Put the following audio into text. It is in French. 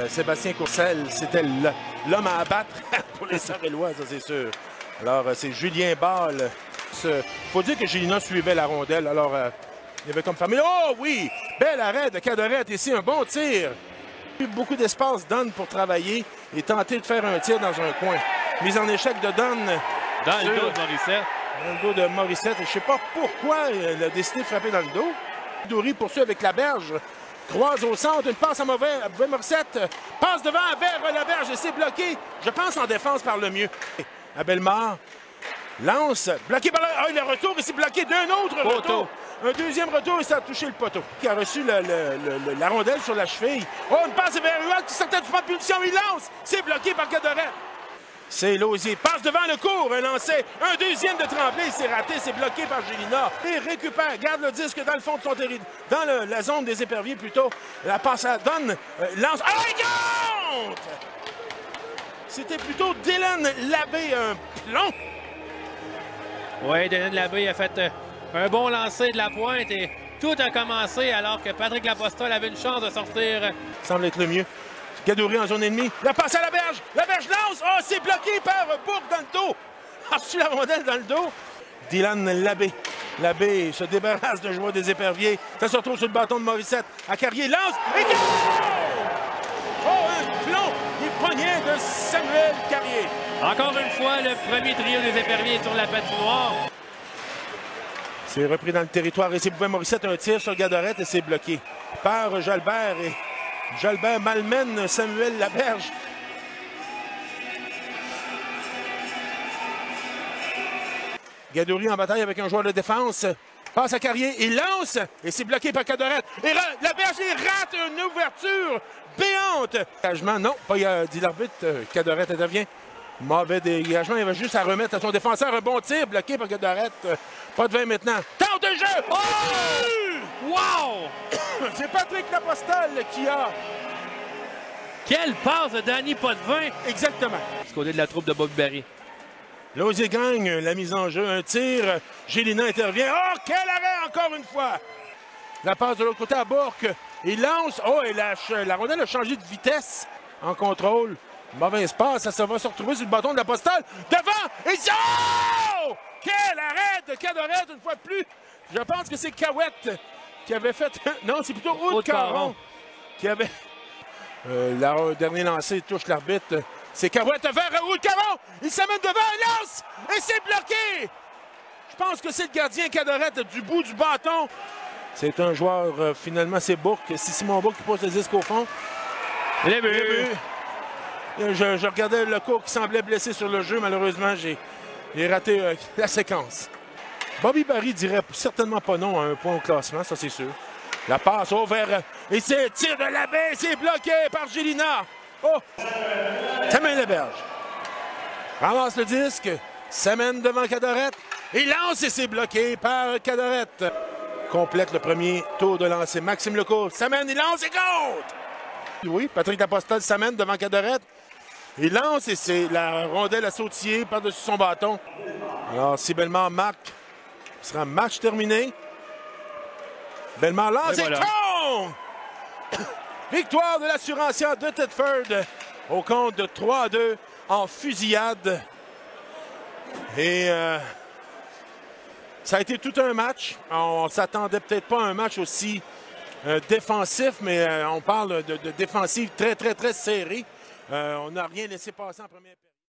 Sébastien Courcelles, c'était l'homme à abattre pour les Sarellois, ça c'est sûr. Alors, c'est Julien Ball. Il faut dire que Gélina suivait la rondelle. Alors, il y avait comme famille. Oh oui! Bel arrêt de Cadorette ici, un bon tir. Il y a eu beaucoup d'espace Dunn pour travailler et tenter de faire un tir dans un coin. Mise en échec de Dunn. Dans le dos de Morissette. Dans le dos de Morissette. Je ne sais pas pourquoi il a décidé de frapper dans le dos. Dory poursuit avec la berge. Croise au centre, une passe à mauvais. Morissette passe devant vers la berge et c'est bloqué. Je pense en défense par le mieux. À Bellemare. Lance, bloqué par le retour, et c'est bloqué d'un autre retour. Un deuxième retour et ça a touché le poteau. Qui a reçu la rondelle sur la cheville. Oh, une passe vers Huot qui sortait du point de punition. Il lance, c'est bloqué par Cadorette. C'est Lausier, passe devant le court, un lancer. Un deuxième de Tremblay, c'est raté, c'est bloqué par Gélina. Et récupère, garde le disque dans le fond de son territoire, dans la zone des éperviers plutôt. La passe à Dunn, lance. Ah, il compte! C'était plutôt Dylan Labbé, un plomb. Oui, Dylan Labbé a fait un bon lancer de la pointe et tout a commencé alors que Patrick Lapostole avait une chance de sortir. Semble être le mieux. Gadouri en zone ennemie. La passe à la berge. La berge lance. Oh, c'est bloqué par Bourque dans le dos. A reçu la rondelle dans le dos. Dylan Labbé. Labbé se débarrasse de joueur des éperviers. Ça se retrouve sur le bâton de Morissette. À Carrier lance. Et goal! Oh, un plomb. Les poignets de Samuel Carrier. Encore une fois, le premier trio des éperviers est sur la patinoire. C'est repris dans le territoire et c'est Morissette un tir sur Gadorette et c'est bloqué par Jalbert et Jalbert malmène Samuel Laberge. Gadouri en bataille avec un joueur de défense. Passe à Carrier, il lance et c'est bloqué par Cadorette. Et Laberge rate une ouverture béante. Dégagement, non, pas dit l'arbitre. Cadorette intervient. Mauvais dégagement, il va juste à remettre à son défenseur. Un bon tir, bloqué par Cadorette. Pas de 20 maintenant. Temps de jeu! Oh! Wow! C'est Patrick Lapostole qui a... Quelle passe de Danny Potvin! Exactement. Du côté de la troupe de Bobby Barry. Lausier gagne la mise en jeu, un tir. Gélina intervient. Oh, quel arrêt encore une fois! La passe de l'autre côté à Bourque. Il lance. Oh, et la rondelle a changé de vitesse en contrôle. Mauvais espace, ça va se retrouver sur le bâton de Lapostole. Devant! Et oh! Quel arrêt de Cadorette une fois de plus! Je pense que c'est Cahouette qui avait fait... Non, c'est plutôt Aude-Caron qui avait... le dernier lancé touche l'arbitre. C'est Cahouette vers Aude-Caron. Il s'amène devant, il lance! Et c'est bloqué! Je pense que c'est le gardien Cadorette du bout du bâton. C'est un joueur, finalement, c'est Bourque. C'est Simon Bourque qui pose le disque au fond. Les buts! Je regardais le court qui semblait blessé sur le jeu. Malheureusement, j'ai raté la séquence. Bobby Barry dirait certainement pas non à un point au classement, ça c'est sûr. La passe vers... Et c'est tir de Labbé, c'est bloqué par Gélina. Oh! Samuel Laberge. Ramasse le disque. S'amène devant Cadorette. Il lance et c'est bloqué par Cadorette. Complète le premier tour de lancer. Maxime Lecourt s'amène, il lance et compte! Oui, Patrick Lapostole s'amène devant Cadorette. Il lance et c'est la rondelle à sautiller par-dessus son bâton. Alors, si Bellemare marque, ce sera match terminé. Bellemare lance et voilà. Victoire de l'Assurancia de Thetford au compte de 3-2 en fusillade. Et ça a été tout un match. On ne s'attendait peut-être pas à un match aussi défensif, mais on parle de défensive très, très, très serrée. On n'a rien laissé passer en première période.